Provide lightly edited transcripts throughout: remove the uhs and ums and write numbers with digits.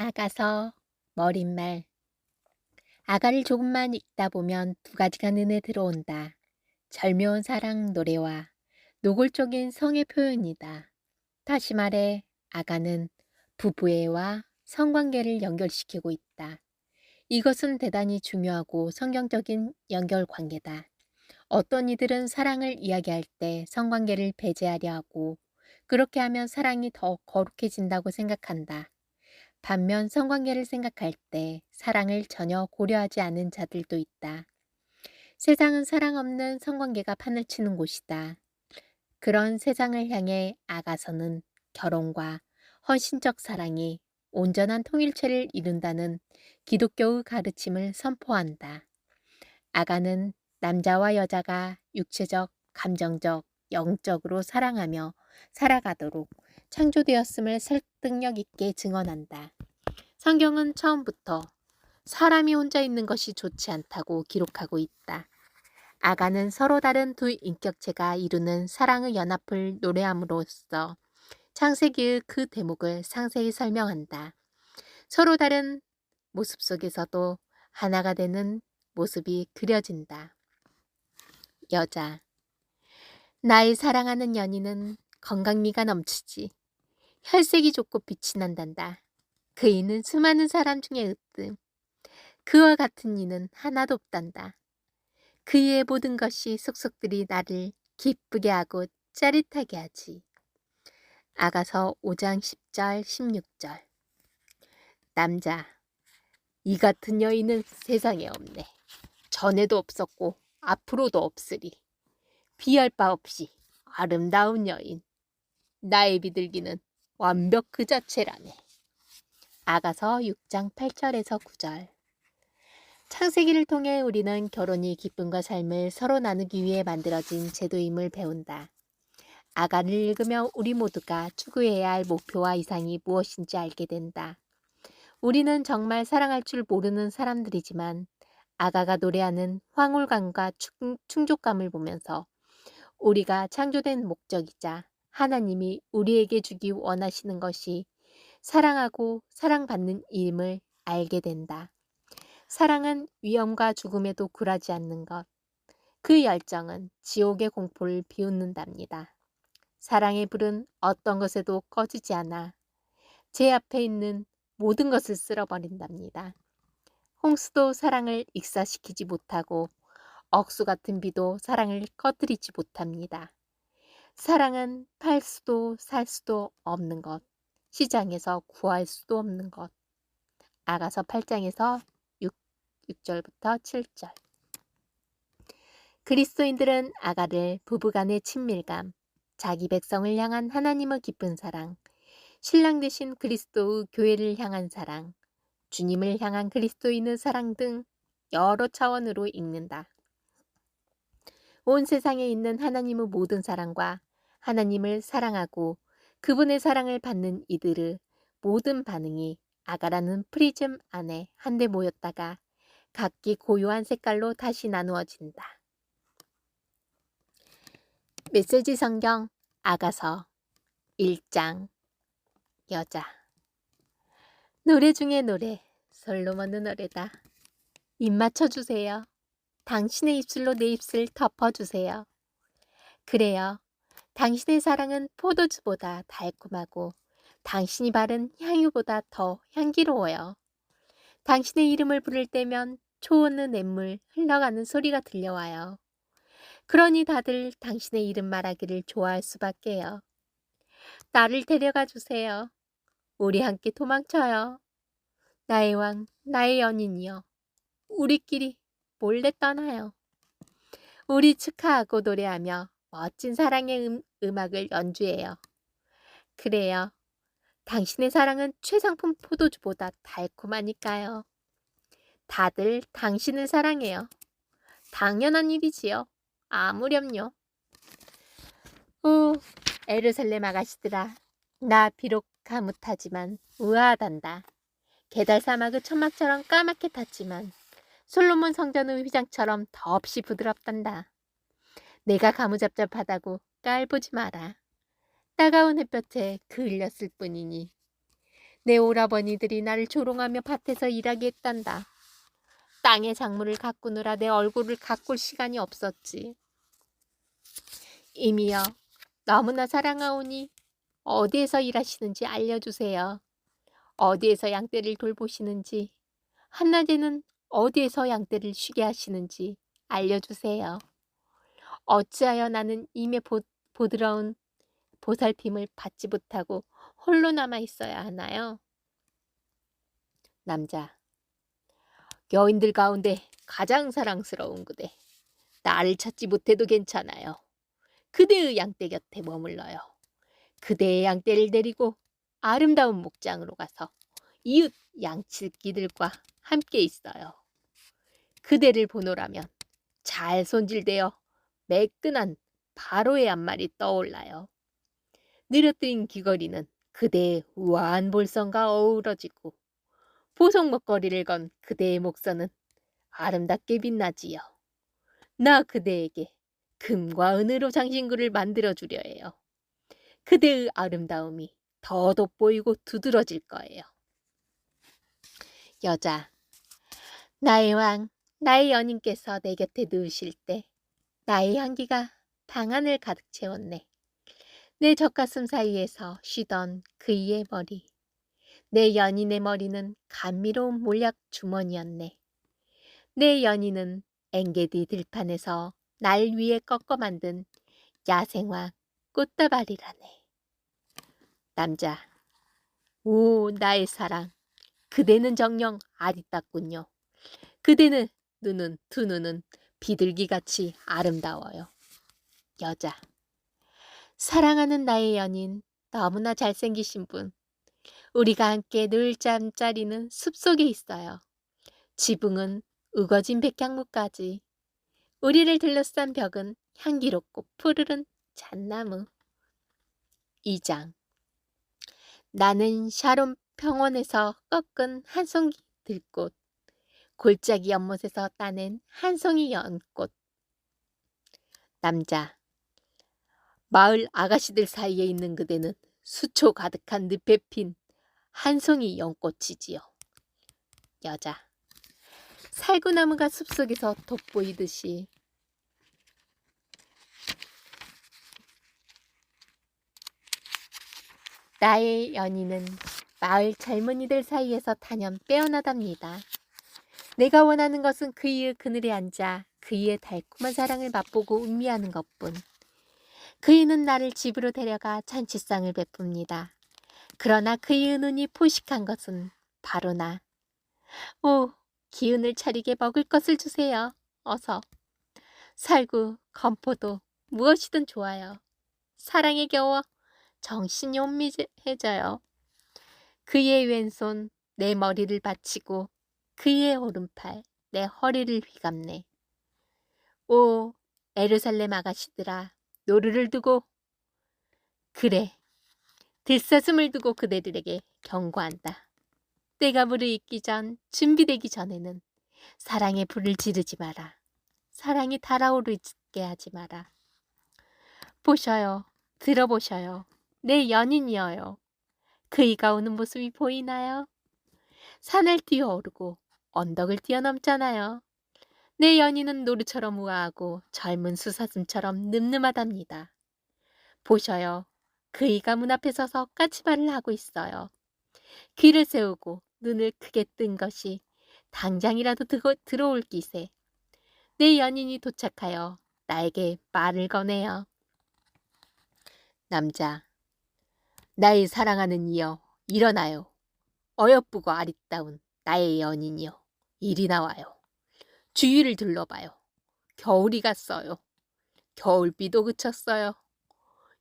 아가서 머릿말. 아가를 조금만 읽다 보면 두 가지가 눈에 들어온다. 절묘한 사랑 노래와 노골적인 성의 표현이다. 다시 말해 아가는 부부애와 성관계를 연결시키고 있다. 이것은 대단히 중요하고 성경적인 연결관계다. 어떤 이들은 사랑을 이야기할 때 성관계를 배제하려 하고 그렇게 하면 사랑이 더 거룩해진다고 생각한다. 반면 성관계를 생각할 때 사랑을 전혀 고려하지 않은 자들도 있다. 세상은 사랑 없는 성관계가 판을 치는 곳이다. 그런 세상을 향해 아가서는 결혼과 헌신적 사랑이 온전한 통일체를 이룬다는 기독교의 가르침을 선포한다. 아가는 남자와 여자가 육체적, 감정적, 영적으로 사랑하며 살아가도록 창조되었음을 설득력 있게 증언한다. 성경은 처음부터 사람이 혼자 있는 것이 좋지 않다고 기록하고 있다. 아가는 서로 다른 두 인격체가 이루는 사랑의 연합을 노래함으로써 창세기의 그 대목을 상세히 설명한다. 서로 다른 모습 속에서도 하나가 되는 모습이 그려진다. 여자. 나의 사랑하는 연인은 건강미가 넘치지. 혈색이 좋고 빛이 난단다. 그이는 수많은 사람 중에 으뜸. 그와 같은 이는 하나도 없단다. 그이의 모든 것이 속속들이 나를 기쁘게 하고 짜릿하게 하지. 아가서 5장 10절 16절. 남자. 이 같은 여인은 세상에 없네. 전에도 없었고 앞으로도 없으리. 비할 바 없이 아름다운 여인. 나의 비둘기는 완벽 그 자체라네. 아가서 6장 8절에서 9절. 창세기를 통해 우리는 결혼이 기쁨과 삶을 서로 나누기 위해 만들어진 제도임을 배운다. 아가를 읽으며 우리 모두가 추구해야 할 목표와 이상이 무엇인지 알게 된다. 우리는 정말 사랑할 줄 모르는 사람들이지만 아가가 노래하는 황홀감과 충족감을 보면서 우리가 창조된 목적이자 하나님이 우리에게 주기 원하시는 것이 사랑하고 사랑받는 일임을 알게 된다. 사랑은 위험과 죽음에도 굴하지 않는 것. 그 열정은 지옥의 공포를 비웃는답니다. 사랑의 불은 어떤 것에도 꺼지지 않아 제 앞에 있는 모든 것을 쓸어버린답니다. 홍수도 사랑을 익사시키지 못하고 억수 같은 비도 사랑을 꺼뜨리지 못합니다. 사랑은 팔 수도 살 수도 없는 것, 시장에서 구할 수도 없는 것. 아가서 8장에서 6절부터 7절. 그리스도인들은 아가를 부부간의 친밀감, 자기 백성을 향한 하나님의 깊은 사랑, 신랑 되신 그리스도의 교회를 향한 사랑, 주님을 향한 그리스도인의 사랑 등 여러 차원으로 읽는다. 온 세상에 있는 하나님의 모든 사랑과 하나님을 사랑하고 그분의 사랑을 받는 이들의 모든 반응이 아가라는 프리즘 안에 한데 모였다가 각기 고유한 색깔로 다시 나누어진다. 메시지 성경 아가서 1장. 여자. 노래 중에 노래, 솔로몬의 노래다. 입 맞춰주세요. 당신의 입술로 내 입술 덮어주세요. 그래요. 당신의 사랑은 포도주보다 달콤하고 당신이 바른 향유보다 더 향기로워요. 당신의 이름을 부를 때면 초원의 냇물 흘러가는 소리가 들려와요. 그러니 다들 당신의 이름 말하기를 좋아할 수밖에요. 나를 데려가 주세요. 우리 함께 도망쳐요. 나의 왕, 나의 연인이여. 우리끼리 몰래 떠나요. 우리 축하하고 노래하며 멋진 사랑의 음악을 연주해요. 그래요. 당신의 사랑은 최상품 포도주보다 달콤하니까요. 다들 당신을 사랑해요. 당연한 일이지요. 아무렴요. 에르살렘 아가씨들아. 나 비록 가뭇하지만 우아하단다. 게달 사막의 천막처럼 까맣게 탔지만 솔로몬 성전의 휘장처럼 더없이 부드럽단다. 내가 가무잡잡하다고 깔보지 마라. 따가운 햇볕에 그을렸을 뿐이니. 내 오라버니들이 나를 조롱하며 밭에서 일하게 했단다. 땅의 작물을 가꾸느라 내 얼굴을 가꿀 시간이 없었지. 이미여, 너무나 사랑하오니 어디에서 일하시는지 알려주세요. 어디에서 양떼를 돌보시는지, 한낮에는 어디에서 양떼를 쉬게 하시는지 알려주세요. 어찌하여 나는 임의 보드러운 보살핌을 받지 못하고 홀로 남아 있어야 하나요? 남자. 여인들 가운데 가장 사랑스러운 그대. 나를 찾지 못해도 괜찮아요. 그대의 양떼 곁에 머물러요. 그대의 양떼를 데리고 아름다운 목장으로 가서 이웃 양치기들과 함께 있어요. 그대를 보노라면 잘 손질되어 매끈한 바로의 앞말이 떠올라요. 늘어뜨린 귀걸이는 그대의 우아한 볼성과 어우러지고 보석 목걸이를 건 그대의 목선은 아름답게 빛나지요. 나 그대에게 금과 은으로 장신구를 만들어주려 해요. 그대의 아름다움이 더 돋보이고 두드러질 거예요. 여자. 나의 왕, 나의 연인께서 내 곁에 누우실 때 나의 향기가 방 안을 가득 채웠네. 내 젖가슴 사이에서 쉬던 그이의 머리. 내 연인의 머리는 감미로운 몰약 주머니였네. 내 연인은 엥게디 들판에서 날 위해 꺾어 만든 야생화 꽃다발이라네. 남자. 오, 나의 사랑. 그대는 정녕 아리따군요. 그대는 두 눈은 비둘기같이 아름다워요. 여자. 사랑하는 나의 연인, 너무나 잘생기신 분. 우리가 함께 늘 잠자리는 숲속에 있어요. 지붕은 우거진 백향목까지. 우리를 둘러싼 벽은 향기롭고 푸르른 잣나무. 2장. 나는 샤론 평원에서 꺾은 한 송이 들꽃, 골짜기 연못에서 따낸 한 송이 연꽃. 남자. 마을 아가씨들 사이에 있는 그대는 수초 가득한 늪에 핀 한 송이 연꽃이지요. 여자. 살구나무가 숲속에서 돋보이듯이 나의 연인은 마을 젊은이들 사이에서 단연 빼어나답니다. 내가 원하는 것은 그이의 그늘에 앉아 그이의 달콤한 사랑을 맛보고 음미하는 것뿐. 그이는 나를 집으로 데려가 잔치상을 베풉니다. 그러나 그이의 눈이 포식한 것은 바로 나. 오, 기운을 차리게 먹을 것을 주세요. 어서. 살구, 건포도, 무엇이든 좋아요. 사랑에 겨워 정신이 혼미해져요. 그의 왼손 내 머리를 받치고 그의 오른팔 내 허리를 휘감네. 오, 에루살렘 아가씨들아, 노루를 두고, 그래, 들사슴을 두고 그대들에게 경고한다. 때가 무르익기 전, 준비되기 전에는 사랑의 불을 지르지 마라. 사랑이 달아오르게 하지 마라. 보셔요, 들어보셔요. 내 연인이여요. 그이가 오는 모습이 보이나요? 산을 뛰어오르고 언덕을 뛰어넘잖아요. 내 연인은 노루처럼 우아하고 젊은 수사슴처럼 늠름하답니다. 보셔요. 그이가 문 앞에 서서 까치발을 하고 있어요. 귀를 세우고 눈을 크게 뜬 것이 당장이라도 들어올 기세. 내 연인이 도착하여 나에게 말을 거네요. 남자. 나의 사랑하는 이여, 일어나요. 어여쁘고 아리따운 나의 연인이여, 이리 나와요. 주위를 둘러봐요. 겨울이 갔어요. 겨울비도 그쳤어요.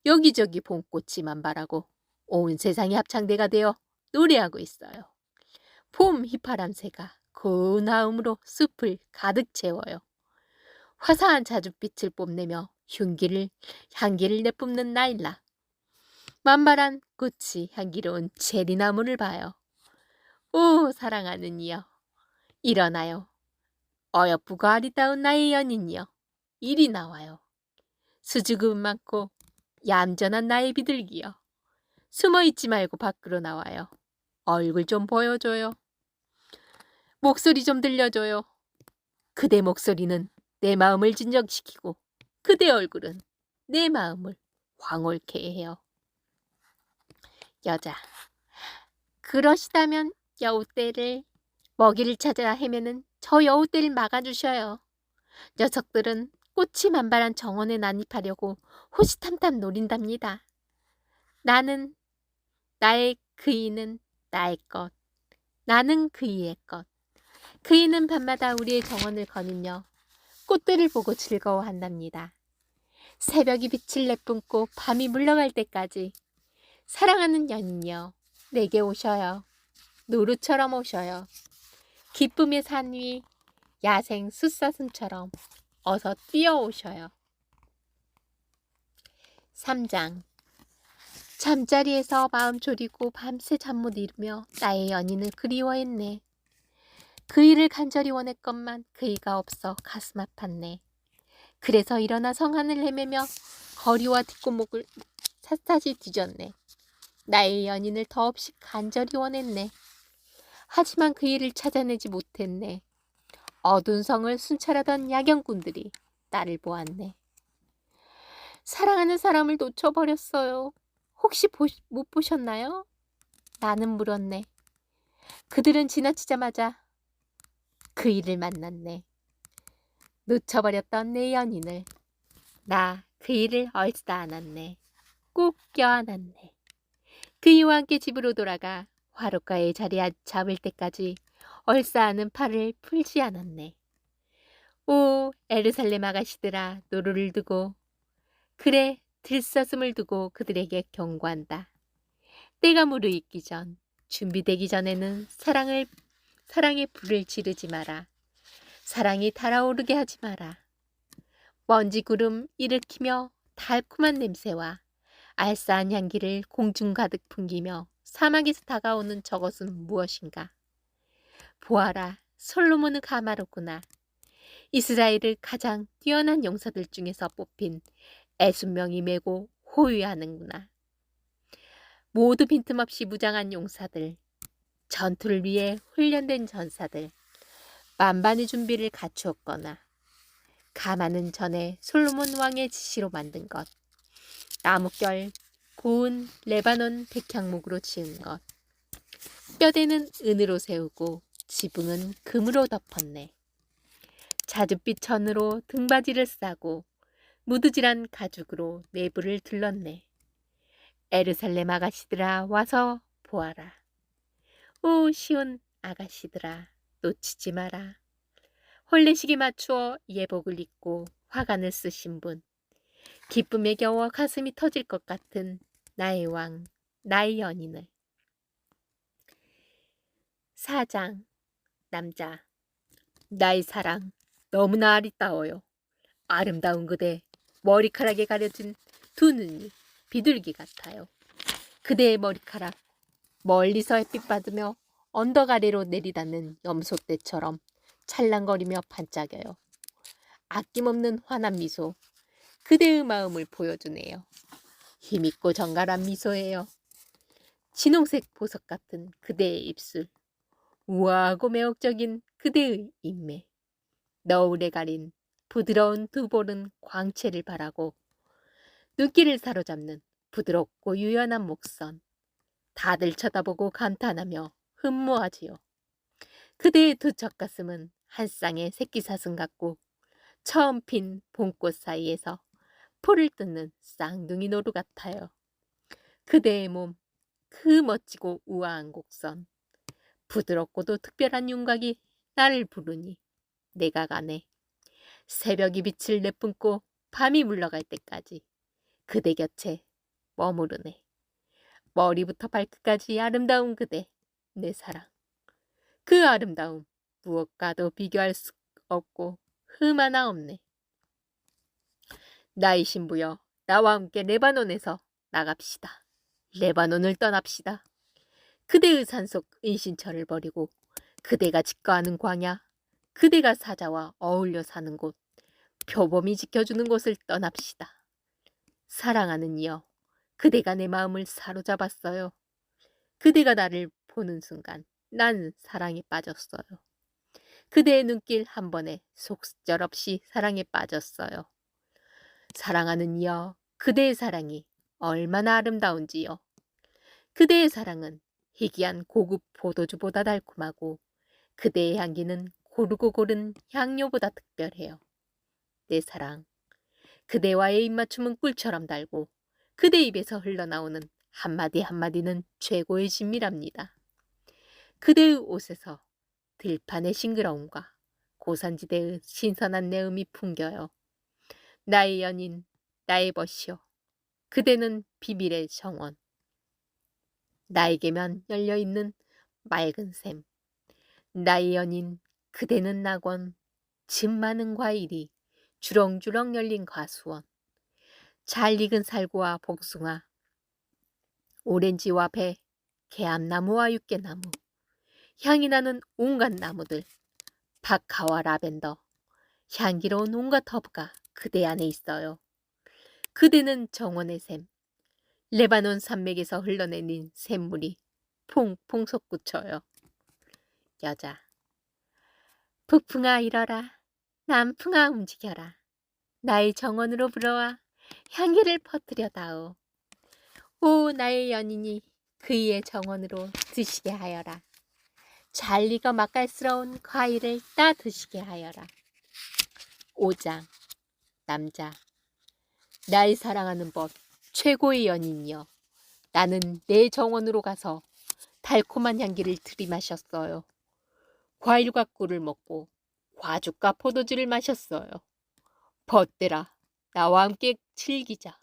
여기저기 봄꽃이 만발하고 온 세상이 합창대가 되어 노래하고 있어요. 봄 휘파람새가 고운 하음으로 숲을 가득 채워요. 화사한 자줏빛을 뽐내며 향기를 내뿜는 나일락. 만발한 꽃이 향기로운 체리나무를 봐요. 오, 사랑하는 이여, 일어나요. 어여쁘고 아리따운 나의 연인이여, 이리 나와요. 수줍음 많고 얌전한 나의 비둘기여, 숨어있지 말고 밖으로 나와요. 얼굴 좀 보여줘요. 목소리 좀 들려줘요. 그대 목소리는 내 마음을 진정시키고 그대 얼굴은 내 마음을 황홀케 해요. 여자. 그러시다면 여우떼를 먹이를 찾아 헤매는 저 여우떼를 막아주셔요. 녀석들은 꽃이 만발한 정원에 난입하려고 호시탐탐 노린답니다. 나는 나의 그이는 나의 것, 나는 그이의 것. 그이는 밤마다 우리의 정원을 거닐며 꽃들을 보고 즐거워한답니다. 새벽이 빛을 내뿜고 밤이 물러갈 때까지 사랑하는 연인여, 내게 오셔요. 노루처럼 오셔요. 기쁨의 산 위 야생 숫사슴처럼 어서 뛰어오셔요. 3장. 잠자리에서 마음 졸이고 밤새 잠 못 이루며 나의 연인을 그리워했네. 그이를 간절히 원했건만 그이가 없어 가슴 아팠네. 그래서 일어나 성안을 헤매며 거리와 뒷골목을 샅샅이 뒤졌네. 나의 연인을 더없이 간절히 원했네. 하지만 그이를 찾아내지 못했네. 어두운 성을 순찰하던 야경꾼들이 나를 보았네. 사랑하는 사람을 놓쳐버렸어요. 혹시 못 보셨나요? 나는 물었네. 그들은 지나치자마자 그이를 만났네. 놓쳐버렸던 내 연인을. 나 그이를 얼싸 안았네. 꼭 껴안았네. 그이와 함께 집으로 돌아가 화롯가의 자리에 잡을 때까지 얼싸안은 팔을 풀지 않았네. 오, 에르살렘 아가씨들아, 노루를 두고, 그래, 들사슴을 두고 그들에게 경고한다. 때가 무르익기 전, 준비되기 전에는 사랑의 불을 지르지 마라. 사랑이 달아오르게 하지 마라. 먼지 구름 일으키며 달콤한 냄새와 알싸한 향기를 공중 가득 풍기며 사막에서 다가오는 저것은 무엇인가? 보아라, 솔로몬은 가마로구나. 이스라엘을 가장 뛰어난 용사들 중에서 뽑힌 60명이 메고 호위하는구나. 모두 빈틈없이 무장한 용사들, 전투를 위해 훈련된 전사들, 만반의 준비를 갖추었거나 가마는 전에 솔로몬 왕의 지시로 만든 것, 나뭇결 고운 레바논 백향목으로 지은 것, 뼈대는 은으로 세우고 지붕은 금으로 덮었네. 자줏빛 천으로 등받이를 싸고 무드질한 가죽으로 내부를 둘렀네. 에르살렘 아가씨들아, 와서 보아라. 오, 시온 아가씨들아, 놓치지 마라. 혼례식에 맞추어 예복을 입고 화관을 쓰신 분, 기쁨에 겨워 가슴이 터질 것 같은 나의 왕, 나의 연인을. 4장. 남자. 나의 사랑, 너무나 아리따워요. 아름다운 그대, 머리카락에 가려진 두 눈이 비둘기 같아요. 그대의 머리카락, 멀리서 햇빛 받으며 언덕 아래로 내리닿는 염소떼처럼 찰랑거리며 반짝여요. 아낌없는 환한 미소, 그대의 마음을 보여주네요. 힘있고 정갈한 미소예요. 진홍색 보석 같은 그대의 입술, 우아하고 매혹적인 그대의 인매, 너울에 가린 부드러운 두 볼은 광채를 바라고 눈길을 사로잡는 부드럽고 유연한 목선, 다들 쳐다보고 감탄하며 흠모하지요. 그대의 두 젖가슴은 한 쌍의 새끼사슴 같고 처음 핀 봄꽃 사이에서 풀을 뜯는 쌍둥이 노루 같아요. 그대의 몸, 그 멋지고 우아한 곡선, 부드럽고도 특별한 윤곽이 나를 부르니 내가 가네. 새벽이 빛을 내뿜고 밤이 물러갈 때까지 그대 곁에 머무르네. 머리부터 발끝까지 아름다운 그대, 내 사랑. 그 아름다움 무엇과도 비교할 수 없고 흠 하나 없네. 나의 신부여, 나와 함께 레바논에서 나갑시다. 레바논을 떠납시다. 그대의 산속 은신처를 버리고 그대가 직거하는 광야, 그대가 사자와 어울려 사는 곳, 표범이 지켜주는 곳을 떠납시다. 사랑하는 이여, 그대가 내 마음을 사로잡았어요. 그대가 나를 보는 순간 난 사랑에 빠졌어요. 그대의 눈길 한 번에 속절없이 사랑에 빠졌어요. 사랑하는 이여, 그대의 사랑이 얼마나 아름다운지요. 그대의 사랑은 희귀한 고급 포도주보다 달콤하고 그대의 향기는 고르고 고른 향료보다 특별해요. 내 사랑, 그대와의 입맞춤은 꿀처럼 달고 그대 입에서 흘러나오는 한마디 한마디는 최고의 진미랍니다. 그대의 옷에서 들판의 싱그러움과 고산지대의 신선한 내음이 풍겨요. 나의 연인, 나의 벗이요. 그대는 비밀의 정원. 나에게만 열려있는 맑은 샘. 나의 연인, 그대는 낙원. 즙 많은 과일이 주렁주렁 열린 과수원. 잘 익은 살구와 복숭아. 오렌지와 배, 개암나무와 육개나무. 향이 나는 온갖 나무들. 박하와 라벤더. 향기로운 온갖 허브가 그대 안에 있어요. 그대는 정원의 샘. 레바논 산맥에서 흘러내린 샘물이 퐁퐁 솟구쳐요. 여자. 북풍아 일어라. 남풍아 움직여라. 나의 정원으로 불어와 향기를 퍼뜨려다오. 오 나의 연인이 그이의 정원으로 드시게 하여라. 잘 익어 맛깔스러운 과일을 따 드시게 하여라. 5장. 남자. 나의 사랑하는 법 최고의 연인이여. 나는 내 정원으로 가서 달콤한 향기를 들이마셨어요. 과일과 꿀을 먹고 과즙과 포도주를 마셨어요. 벗대라. 나와 함께 즐기자.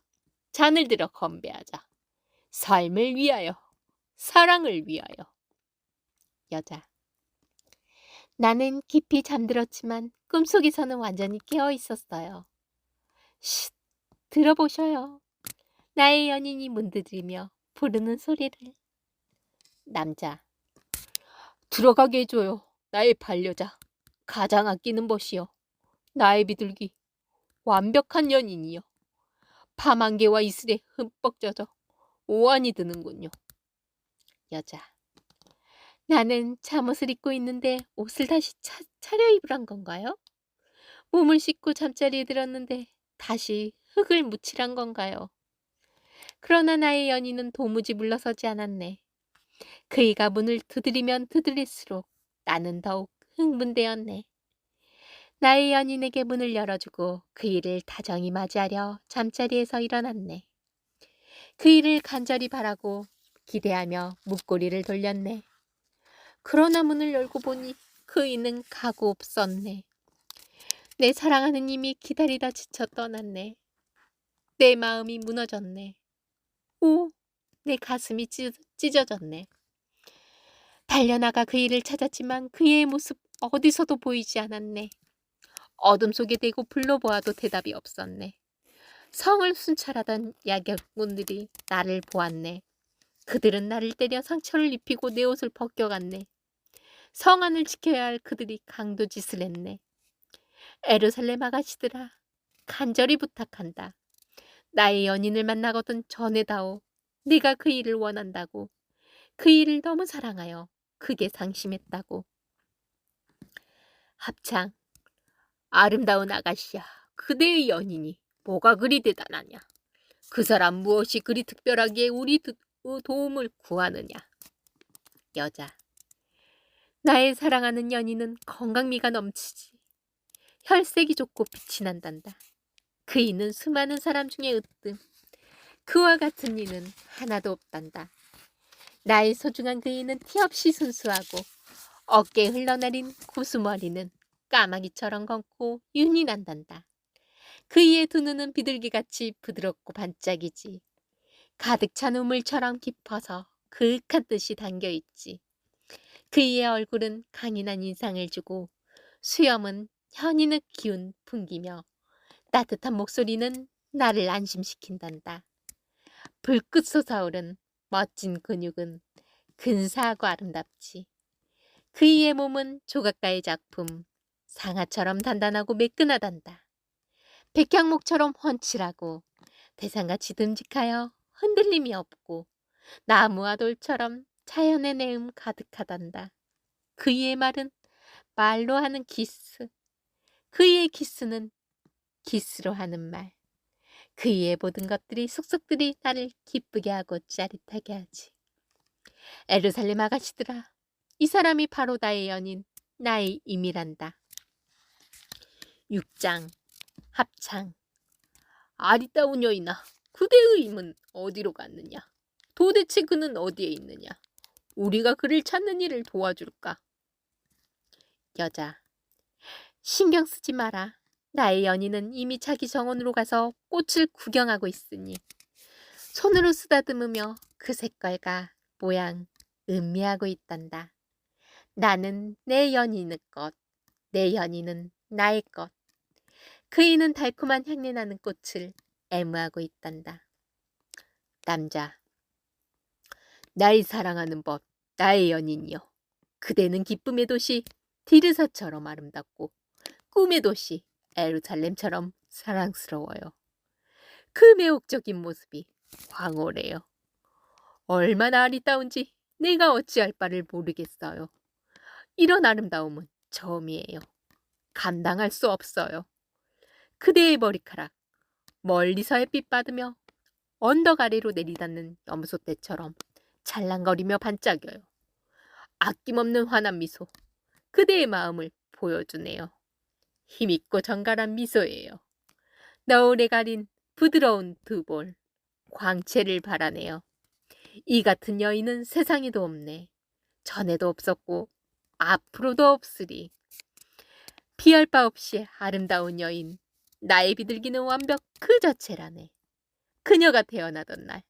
잔을 들어 건배하자. 삶을 위하여, 사랑을 위하여. 여자. 나는 깊이 잠들었지만 꿈속에서는 완전히 깨어 있었어요. 쉿, 들어보셔요. 나의 연인이 문드리며 부르는 소리를. 남자. 들어가게 해줘요. 나의 반려자. 가장 아끼는 벗이여. 나의 비둘기. 완벽한 연인이여. 밤안개와 이슬에 흠뻑 젖어 오한이 드는군요. 여자. 나는 잠옷을 입고 있는데 옷을 다시 차려입으란 건가요? 몸을 씻고 잠자리에 들었는데 다시 흙을 묻히란 건가요? 그러나 나의 연인은 도무지 물러서지 않았네. 그이가 문을 두드리면 두드릴수록 나는 더욱 흥분되었네. 나의 연인에게 문을 열어주고 그이를 다정히 맞이하려 잠자리에서 일어났네. 그이를 간절히 바라고 기대하며 문고리를 돌렸네. 그러나 문을 열고 보니 그이는 가고 없었네. 내 사랑하는 님이 기다리다 지쳐 떠났네. 내 마음이 무너졌네. 오, 내 가슴이 찢어졌네. 달려나가 그이를 찾았지만 그이의 모습 어디서도 보이지 않았네. 어둠 속에 대고 불러보아도 대답이 없었네. 성을 순찰하던 야경꾼들이 나를 보았네. 그들은 나를 때려 상처를 입히고 내 옷을 벗겨갔네. 성 안을 지켜야 할 그들이 강도짓을 했네. 에르살렘 아가씨들아, 간절히 부탁한다. 나의 연인을 만나거든 전해다오. 네가 그 일을 원한다고. 그 일을 너무 사랑하여 크게 상심했다고. 합창. 아름다운 아가씨야, 그대의 연인이 뭐가 그리 대단하냐. 그 사람 무엇이 그리 특별하기에 우리 도움을 구하느냐. 여자. 나의 사랑하는 연인은 건강미가 넘치지. 혈색이 좋고 빛이 난단다. 그이는 수많은 사람 중에 으뜸. 그와 같은 이는 하나도 없단다. 나의 소중한 그이는 티없이 순수하고 어깨에 흘러내린 구수머리는 까마귀처럼 검고 윤이 난단다. 그이의 두 눈은 비둘기같이 부드럽고 반짝이지. 가득 찬 우물처럼 깊어서 그윽한 뜻이 담겨있지. 그이의 얼굴은 강인한 인상을 주고 수염은 현인의 기운 풍기며 따뜻한 목소리는 나를 안심시킨단다. 불꽃 솟아오른 멋진 근육은 근사하고 아름답지. 그이의 몸은 조각가의 작품, 상아처럼 단단하고 매끈하단다. 백향목처럼 훤칠하고 대상같이 듬직하여 흔들림이 없고 나무와 돌처럼 자연의 내음 가득하단다. 그이의 말은 말로 하는 기스, 그이의 기스는 기스로 하는 말. 그이의 모든 것들이 속속들이 나를 기쁘게 하고 짜릿하게 하지. 에루살렘 아가씨들아, 이 사람이 바로 나의 연인, 나의 임이란다. 6장 합창. 아리따운 여인아, 그대의 임은 어디로 갔느냐? 도대체 그는 어디에 있느냐? 우리가 그를 찾는 일을 도와줄까? 여자. 신경 쓰지 마라. 나의 연인은 이미 자기 정원으로 가서 꽃을 구경하고 있으니 손으로 쓰다듬으며 그 색깔과 모양 음미하고 있단다. 나는 내 연인의 것, 내 연인은 나의 것. 그이는 달콤한 향내 나는 꽃을 애무하고 있단다. 남자. 나의 사랑하는 법, 나의 연인이여. 그대는 기쁨의 도시 디르사처럼 아름답고 꿈의 도시 에루살렘처럼 사랑스러워요. 그 매혹적인 모습이 황홀해요. 얼마나 아리따운지 내가 어찌할 바를 모르겠어요. 이런 아름다움은 처음이에요. 감당할 수 없어요. 그대의 머리카락 멀리서 햇빛 받으며 언덕 아래로 내리닿는 염소떼처럼 찰랑거리며 반짝여요. 아낌없는 환한 미소, 그대의 마음을 보여주네요. 힘있고 정갈한 미소예요. 너울에 가린 부드러운 두 볼, 광채를 발하네요. 이 같은 여인은 세상에도 없네. 전에도 없었고 앞으로도 없으리. 비할 바 없이 아름다운 여인, 나의 비둘기는 완벽 그 자체라네. 그녀가 태어나던 날,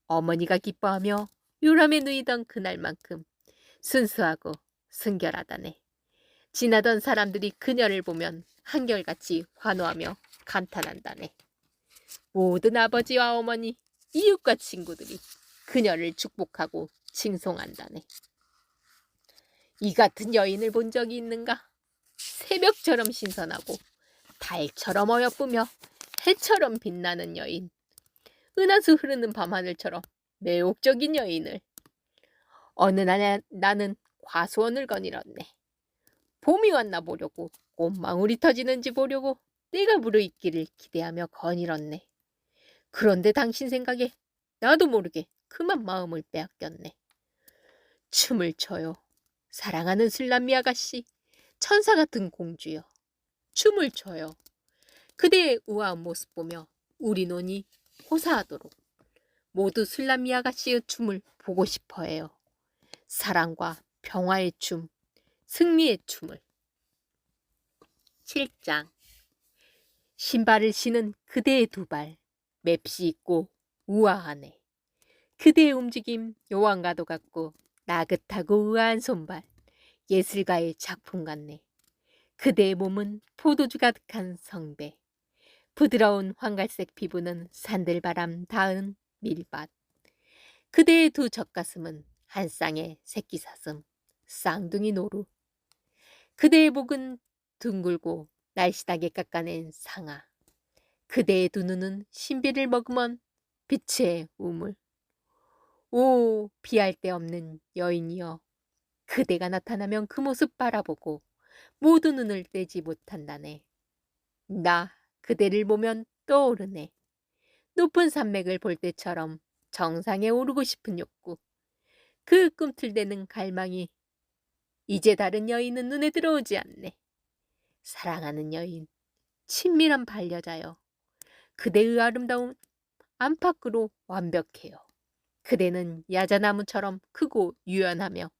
어머니가 기뻐하며 요람에 누이던 그날만큼 순수하고 순결하다네. 지나던 사람들이 그녀를 보면 한결같이 환호하며 감탄한다네. 모든 아버지와 어머니, 이웃과 친구들이 그녀를 축복하고 칭송한다네. 이 같은 여인을 본 적이 있는가? 새벽처럼 신선하고 달처럼 어여쁘며 해처럼 빛나는 여인. 은하수 흐르는 밤하늘처럼 매혹적인 여인을. 어느 날 나는 과수원을 거닐었네. 봄이 왔나 보려고, 꽃망울이 터지는지 보려고 내가 무르익기를 기대하며 거닐었네. 그런데 당신 생각에 나도 모르게 그만 마음을 빼앗겼네. 춤을 춰요. 사랑하는 슬람미 아가씨, 천사 같은 공주여. 춤을 춰요. 그대의 우아한 모습 보며 우리 논이 호사하도록 모두 슬람미 아가씨의 춤을 보고 싶어해요. 사랑과 평화의 춤, 승리의 춤을. 7장. 신발을 신은 그대의 두 발, 맵시 있고 우아하네. 그대의 움직임 요한과도 같고 나긋하고 우아한 손발, 예술가의 작품 같네. 그대의 몸은 포도주 가득한 성배, 부드러운 황갈색 피부는 산들바람 닿은 밀밭. 그대의 두 젖가슴은 한 쌍의 새끼사슴, 쌍둥이 노루. 그대의 목은 둥글고 날씬하게 깎아낸 상아. 그대의 두 눈은 신비를 머금은 빛의 우물. 오, 비할 데 없는 여인이여. 그대가 나타나면 그 모습 바라보고 모두 눈을 떼지 못한다네. 나 그대를 보면 떠오르네. 높은 산맥을 볼 때처럼 정상에 오르고 싶은 욕구. 그 꿈틀대는 갈망이 이제 다른 여인은 눈에 들어오지 않네. 사랑하는 여인, 친밀한 반려자여. 그대의 아름다운 안팎으로 완벽해요. 그대는 야자나무처럼 크고 유연하며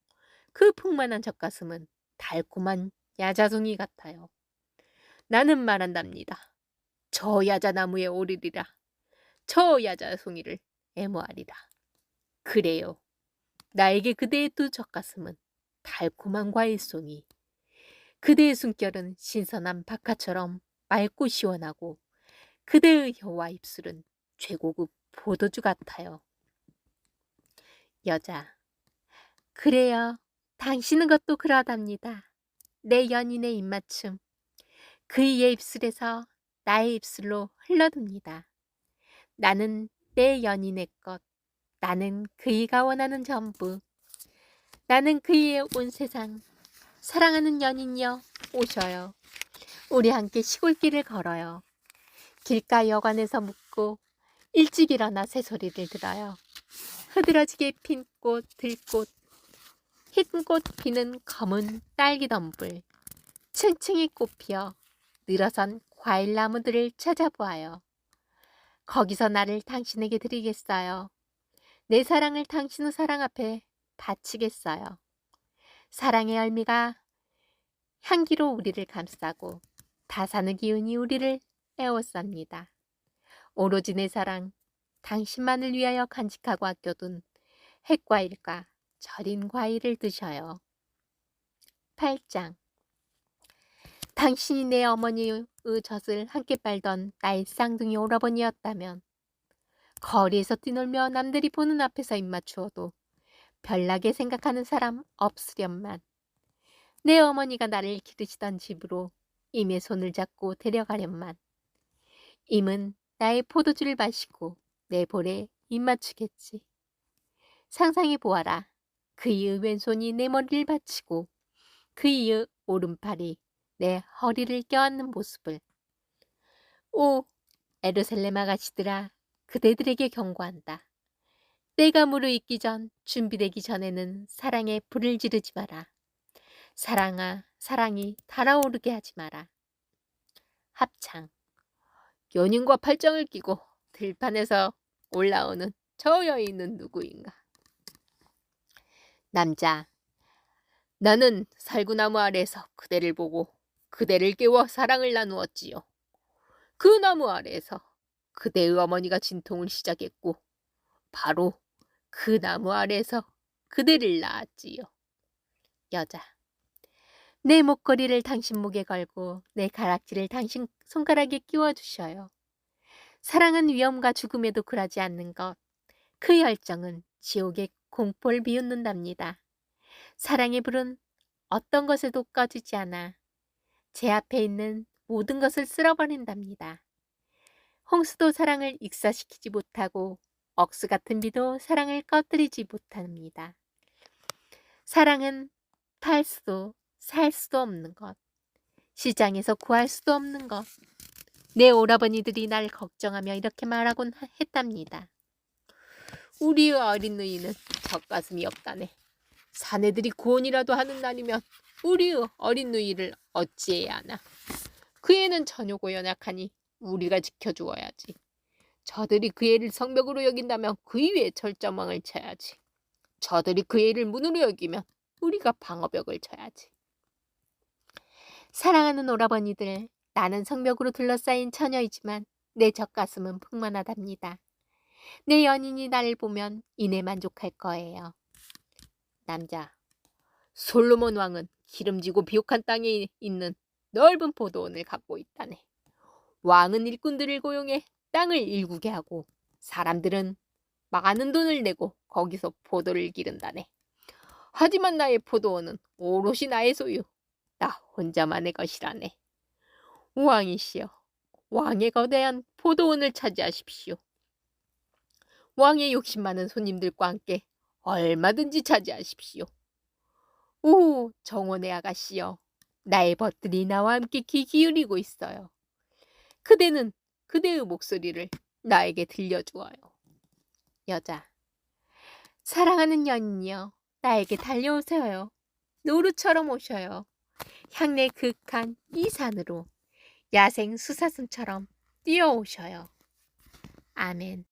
그 풍만한 젖가슴은 달콤한 야자송이 같아요. 나는 말한답니다. 저 야자나무에 오르리라. 저 야자송이를 애모하리라. 그래요. 나에게 그대의 두 젖가슴은 달콤한 과일송이. 그대의 숨결은 신선한 박하처럼 맑고 시원하고 그대의 혀와 입술은 최고급 포도주 같아요. 여자. 그래요. 당신은 것도 그러답니다. 내 연인의 입맞춤. 그의 입술에서 나의 입술로 흘러듭니다. 나는 내 연인의 것. 나는 그이가 원하는 전부. 나는 그이에 온 세상. 사랑하는 연인이여 오셔요. 우리 함께 시골길을 걸어요. 길가 여관에서 묵고 일찍 일어나 새소리를 들어요. 흐드러지게 핀 꽃, 들꽃, 흰 꽃 피는 검은 딸기덤불, 층층이 꽃피어 늘어선 과일나무들을 찾아보아요. 거기서 나를 당신에게 드리겠어요. 내 사랑을 당신의 사랑 앞에 바치겠어요. 사랑의 열매가 향기로 우리를 감싸고 다산의 기운이 우리를 에워쌉니다. 오로지 내 사랑, 당신만을 위하여 간직하고 아껴둔 핵과일과 절인 과일을 드셔요. 8장. 당신이 내 어머니의 젖을 함께 빨던 나의 쌍둥이 오라버니였다면 거리에서 뛰놀며 남들이 보는 앞에서 입맞추어도 별나게 생각하는 사람 없으련만 내 어머니가 나를 기르시던 집으로 임의 손을 잡고 데려가련만 임은 나의 포도주를 마시고 내 볼에 입맞추겠지. 상상해 보아라. 그이의 왼손이 내 머리를 받치고 그이의 오른팔이 내 허리를 껴안는 모습을. 오, 에르살렘 아가씨들아, 그대들에게 경고한다. 때가 무르익기 전, 준비되기 전에는 사랑에 불을 지르지 마라. 사랑아, 사랑이 달아오르게 하지 마라. 합창. 연인과 팔짱을 끼고 들판에서 올라오는 저 여인은 누구인가? 남자. 나는 살구나무 아래에서 그대를 보고 그대를 깨워 사랑을 나누었지요. 그 나무 아래에서 그대의 어머니가 진통을 시작했고 바로 그 나무 아래에서 그대를 낳았지요. 여자. 내 목걸이를 당신 목에 걸고 내 가락지를 당신 손가락에 끼워주셔요. 사랑은 위험과 죽음에도 굴하지 않는 것. 그 열정은 지옥의 공포를 비웃는답니다. 사랑의 불은 어떤 것에도 꺼지지 않아 제 앞에 있는 모든 것을 쓸어버린답니다. 홍수도 사랑을 익사시키지 못하고 억수 같은 비도 사랑을 꺼뜨리지 못합니다. 사랑은 팔 수도 살 수도 없는 것. 시장에서 구할 수도 없는 것. 내 오라버니들이 날 걱정하며 이렇게 말하곤 했답니다. 우리의 어린 누이는 젖가슴이 없다네. 사내들이 구원이라도 하는 날이면 우리의 어린 누이를 어찌해야 하나. 그 애는 처녀고 연약하니 우리가 지켜주어야지. 저들이 그 애를 성벽으로 여긴다면 그 위에 철조망을 쳐야지. 저들이 그 애를 문으로 여기면 우리가 방어벽을 쳐야지. 사랑하는 오라버니들, 나는 성벽으로 둘러싸인 처녀이지만 내 젖가슴은 풍만하답니다. 내 연인이 나를 보면 이내 만족할 거예요. 남자. 솔로몬 왕은 기름지고 비옥한 땅에 있는 넓은 포도원을 갖고 있다네. 왕은 일꾼들을 고용해 땅을 일구게 하고 사람들은 많은 돈을 내고 거기서 포도를 기른다네. 하지만 나의 포도원은 오롯이 나의 소유. 나 혼자만의 것이라네. 왕이시여, 왕의 거대한 포도원을 차지하십시오. 왕의 욕심 많은 손님들과 함께 얼마든지 차지하십시오. 오, 정원의 아가씨여, 나의 벗들이 나와 함께 귀 기울이고 있어요. 그대는 그대의 목소리를 나에게 들려주어요. 여자. 사랑하는 연인이여, 나에게 달려오세요. 노루처럼 오셔요. 향내 극한 이 산으로 야생 수사슴처럼 뛰어오셔요. 아멘.